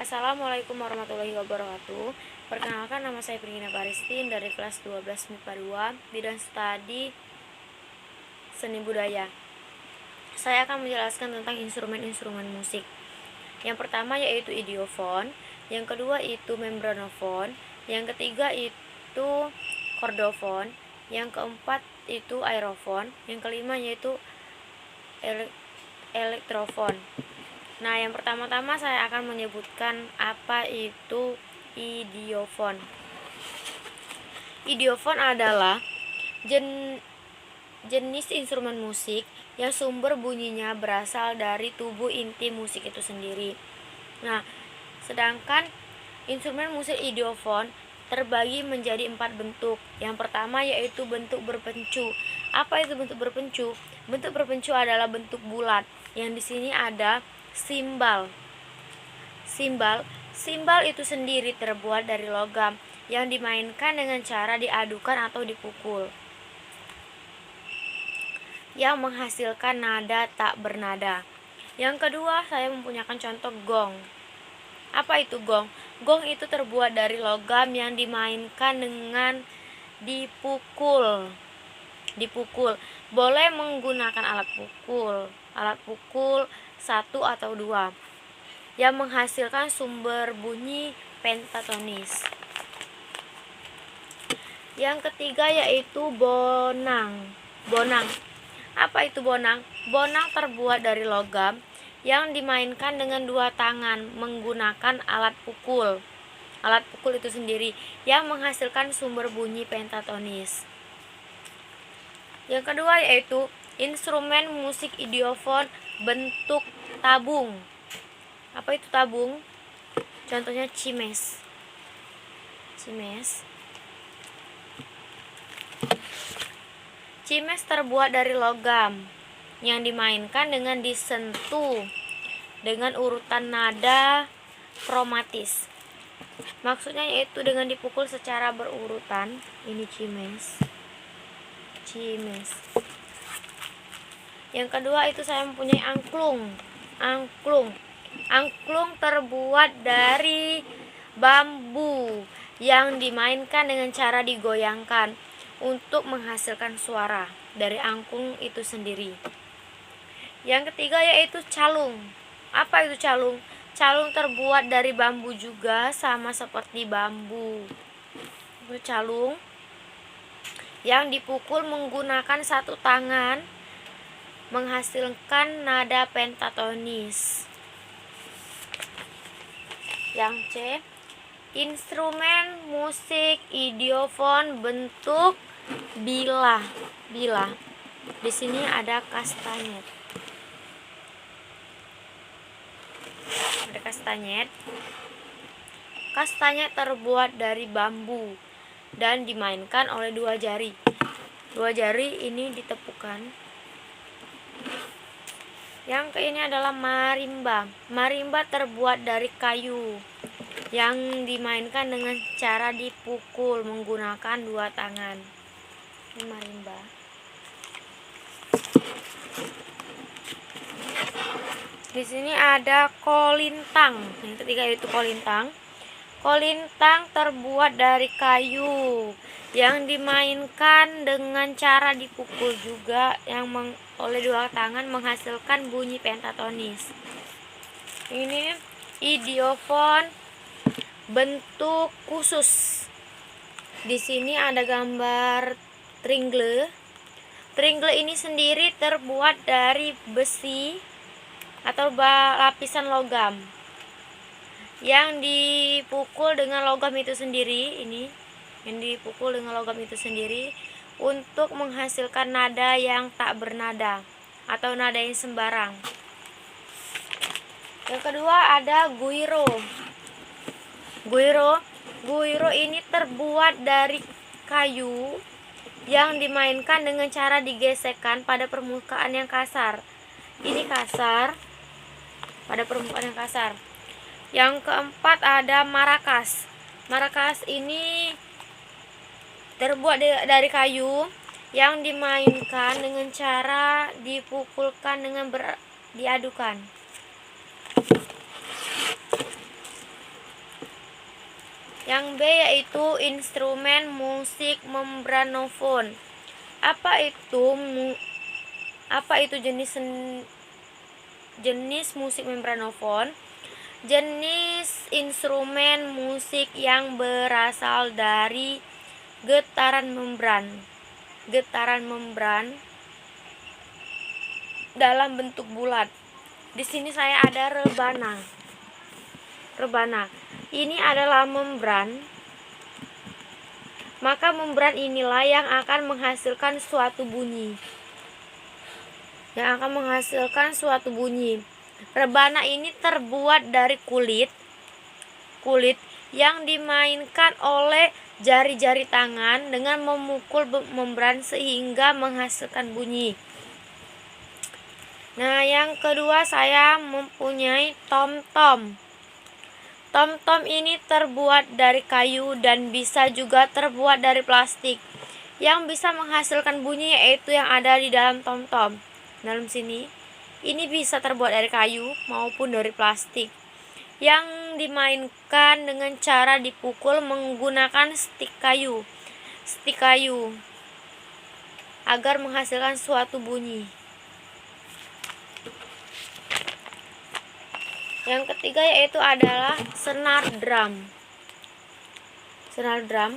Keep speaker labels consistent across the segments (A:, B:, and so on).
A: Assalamualaikum warahmatullahi wabarakatuh. Perkenalkan, nama saya Prigina Paristin dari kelas 12 MIPA 2, bidang studi seni budaya. Saya akan menjelaskan tentang instrumen-instrumen musik. Yang pertama yaitu idiofon, yang kedua itu membranofon, yang ketiga itu kordofon, yang keempat itu aerofon, yang kelima yaitu elektrofon. Nah, yang pertama-tama saya akan menyebutkan apa itu idiofon. Idiofon adalah jenis instrumen musik yang sumber bunyinya berasal dari tubuh inti musik itu sendiri. Nah, sedangkan instrumen musik idiofon terbagi menjadi 4 bentuk. Yang pertama yaitu bentuk berpencu. Apa itu bentuk berpencu? Bentuk berpencu adalah bentuk bulat, yang di sini ada simbal. Simbal itu sendiri terbuat dari logam yang dimainkan dengan cara diadukan atau dipukul, yang menghasilkan nada tak bernada. Yang kedua, saya mempunyai contoh gong. Apa itu gong? Gong itu terbuat dari logam yang dimainkan dengan dipukul. Boleh menggunakan alat pukul 1 atau 2 yang menghasilkan sumber bunyi pentatonis. Yang ketiga yaitu bonang. Apa itu bonang? Bonang terbuat dari logam yang dimainkan dengan 2 tangan menggunakan alat pukul itu sendiri yang menghasilkan sumber bunyi pentatonis. Yang kedua yaitu instrumen musik idiofon bentuk tabung. Apa itu tabung? Contohnya cimes. Cimes terbuat dari logam yang dimainkan dengan disentuh dengan urutan nada kromatis. Maksudnya yaitu dengan dipukul secara berurutan. Ini cimes. Yang kedua itu saya mempunyai angklung. Angklung terbuat dari bambu yang dimainkan dengan cara digoyangkan untuk menghasilkan suara dari angklung itu sendiri. Yang ketiga yaitu calung. Apa itu calung? Calung terbuat dari bambu juga, sama seperti bambu. Itu calung yang dipukul menggunakan 1 tangan menghasilkan nada pentatonis. Yang C, instrumen musik idiofon bentuk bilah. Di sini ada kastanyet. Kastanyet terbuat dari bambu dan dimainkan oleh 2 jari. 2 jari ini ditepukkan. Yang ini adalah marimba. Marimba terbuat dari kayu yang dimainkan dengan cara dipukul menggunakan 2 tangan. Ini marimba. Di sini ada kolintang. Yang ketiga yaitu kolintang. Kolintang terbuat dari kayu yang dimainkan dengan cara dipukul juga oleh 2 tangan menghasilkan bunyi pentatonis. Ini idiofon bentuk khusus. Di sini ada gambar tringle. Tringle ini sendiri terbuat dari besi atau lapisan logam yang dipukul dengan logam itu sendiri. Untuk menghasilkan nada yang tak bernada atau nada yang sembarang. Yang kedua ada guiro. Guiro ini terbuat dari kayu yang dimainkan dengan cara digesekkan pada permukaan yang kasar. Ini kasar, pada permukaan yang kasar. Yang keempat ada marakas. Marakas ini terbuat dari kayu yang dimainkan dengan cara dipukulkan dengan diadukan. Yang B yaitu instrumen musik membranofon. Apa itu jenis musik membranofon? Jenis instrumen musik yang berasal dari getaran membran dalam bentuk bulat. Di sini saya ada rebana. Ini adalah membran. Maka membran inilah yang akan menghasilkan suatu bunyi. Rebana ini terbuat dari kulit yang dimainkan oleh jari-jari tangan dengan memukul membran sehingga menghasilkan bunyi. Nah, yang kedua saya mempunyai tom-tom. Tom-tom ini terbuat dari kayu dan bisa juga terbuat dari plastik. Yang bisa menghasilkan bunyi yaitu yang ada di dalam tom-tom. Dalam sini, ini bisa terbuat dari kayu maupun dari plastik. Yang dimainkan dengan cara dipukul menggunakan stik kayu agar menghasilkan suatu bunyi. Yang ketiga yaitu adalah senar drum. Senar drum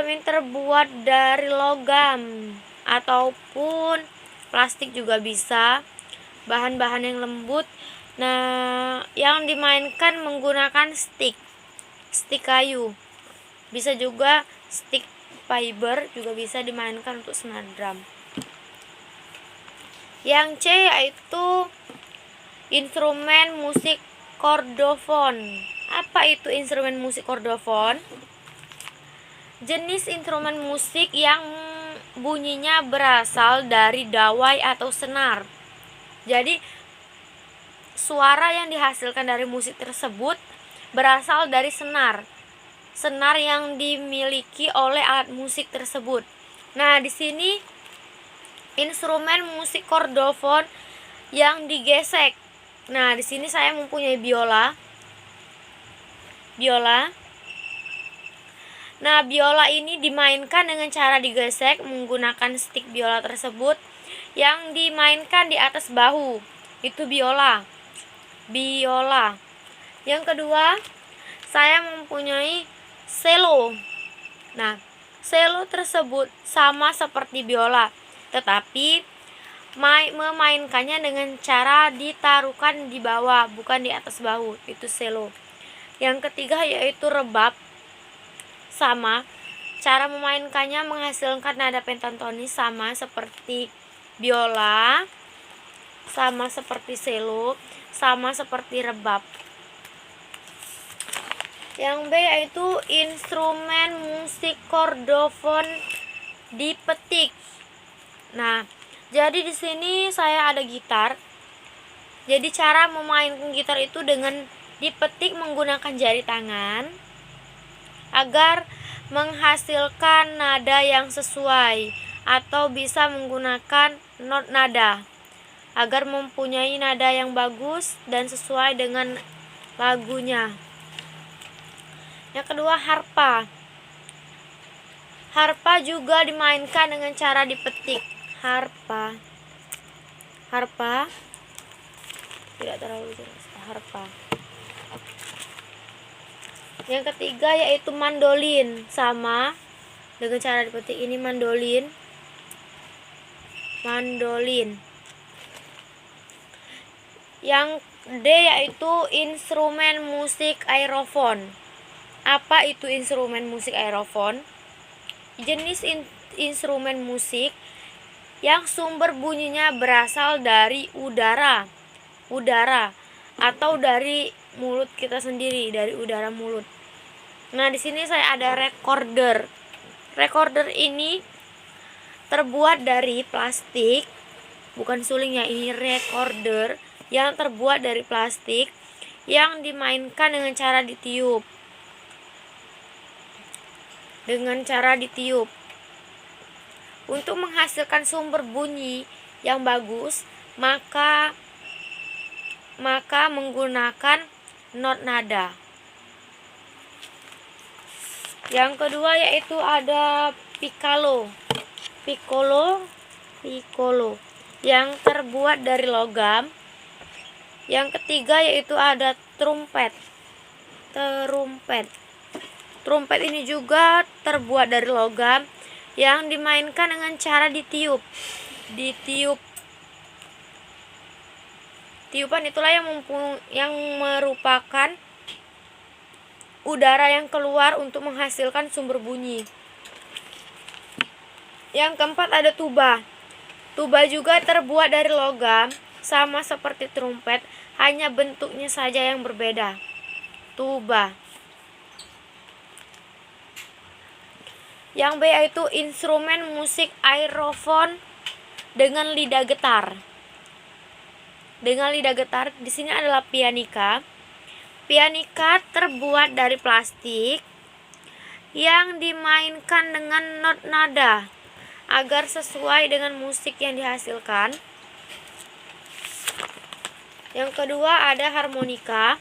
A: ini terbuat dari logam ataupun plastik juga bisa, bahan-bahan yang lembut. Nah, yang dimainkan menggunakan stik kayu. Bisa juga stik fiber juga bisa dimainkan untuk senar drum. Yang C yaitu instrumen musik kordofon. Apa itu instrumen musik kordofon? Jenis instrumen musik yang bunyinya berasal dari dawai atau senar. Jadi suara yang dihasilkan dari musik tersebut berasal dari senar yang dimiliki oleh alat musik tersebut. Nah, di sini instrumen musik kordofon yang digesek. Nah, di sini saya mempunyai biola. Nah, biola ini dimainkan dengan cara digesek menggunakan stik biola tersebut yang dimainkan di atas bahu. Itu biola. Yang kedua, saya mempunyai selo. Nah, selo tersebut sama seperti biola, tetapi memainkannya dengan cara ditaruhkan di bawah, bukan di atas bahu. Itu selo. Yang ketiga yaitu rebab. Sama, cara memainkannya menghasilkan nada pentatonis sama seperti biola, sama seperti selo, sama seperti rebab. Yang B yaitu instrumen musik kordofon dipetik. Nah, jadi di sini saya ada gitar. Jadi cara memainkan gitar itu dengan dipetik menggunakan jari tangan agar menghasilkan nada yang sesuai, atau bisa menggunakan not nada agar mempunyai nada yang bagus dan sesuai dengan lagunya. Yang kedua, harpa. Harpa juga dimainkan dengan cara dipetik. Harpa tidak terlalu jelas. Harpa. Yang ketiga yaitu mandolin. Sama dengan cara dipetik ini, mandolin. Yang D yaitu instrumen musik aerofon. Apa itu instrumen musik aerofon? Jenis instrumen musik yang sumber bunyinya berasal dari udara atau dari mulut kita sendiri, dari udara mulut. Nah, di sini saya ada recorder. Recorder ini terbuat dari plastik, bukan suling ya, ini recorder yang terbuat dari plastik yang dimainkan dengan cara ditiup. Untuk menghasilkan sumber bunyi yang bagus, maka menggunakan not nada. Yang kedua yaitu ada piccolo. Piccolo yang terbuat dari logam. Yang ketiga yaitu ada trumpet. Trumpet ini juga terbuat dari logam yang dimainkan dengan cara ditiup. Tiupan itulah yang merupakan udara yang keluar untuk menghasilkan sumber bunyi. Yang keempat ada tuba. Tuba juga terbuat dari logam, sama seperti trompet, hanya bentuknya saja yang berbeda. Tuba. Yang B yaitu instrumen musik aerofon dengan lidah getar. Di sini adalah pianika. Pianika terbuat dari plastik yang dimainkan dengan not nada agar sesuai dengan musik yang dihasilkan. Yang kedua ada harmonika.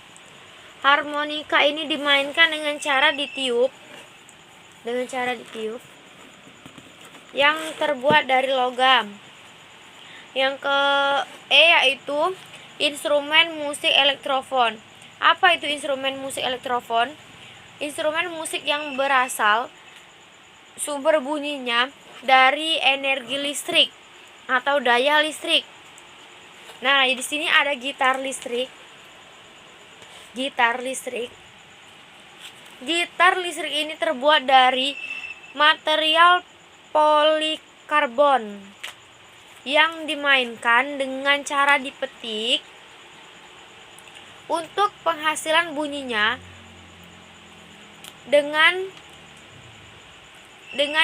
A: Harmonika ini dimainkan dengan cara ditiup. Yang terbuat dari logam. Yang ke E yaitu instrumen musik elektrofon. Apa itu instrumen musik elektrofon? Instrumen musik yang berasal sumber bunyinya dari energi listrik atau daya listrik. Nah, di sini ada gitar listrik. Gitar listrik ini terbuat dari material polikarbon yang dimainkan dengan cara dipetik. Untuk penghasilan bunyinya dengan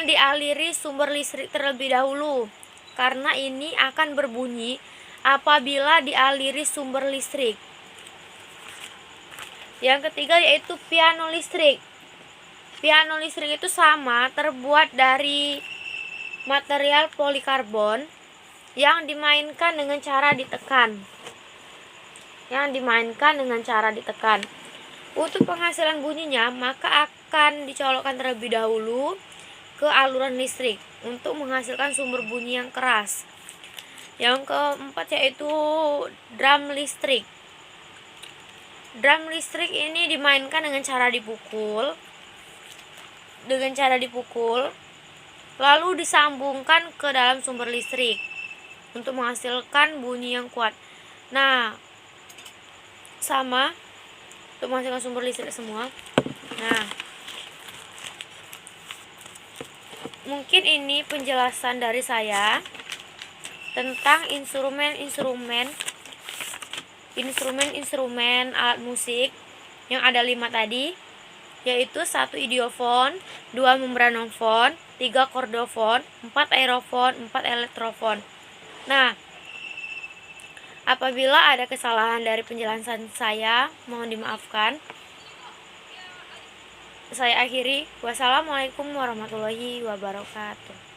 A: dialiri sumber listrik terlebih dahulu, karena ini akan berbunyi apabila dialiri sumber listrik. Yang ketiga yaitu piano listrik. Piano listrik itu sama, terbuat dari material polikarbon yang dimainkan dengan cara ditekan. Untuk penghasilan bunyinya maka akan dicolokkan terlebih dahulu ke aluran listrik untuk menghasilkan sumber bunyi yang keras. Yang keempat yaitu drum listrik. Drum listrik ini dimainkan dengan cara dipukul, lalu disambungkan ke dalam sumber listrik untuk menghasilkan bunyi yang kuat. Nah, sama untuk menghasilkan sumber listrik semua. Nah, mungkin ini penjelasan dari saya tentang instrumen alat musik yang ada 5 tadi, yaitu 1 idiofon, 2 membranofon, 3 kordofon, 4 aerofon, 4 elektrofon. Nah, apabila ada kesalahan dari penjelasan saya, mohon dimaafkan. Saya akhiri. Wassalamualaikum warahmatullahi wabarakatuh.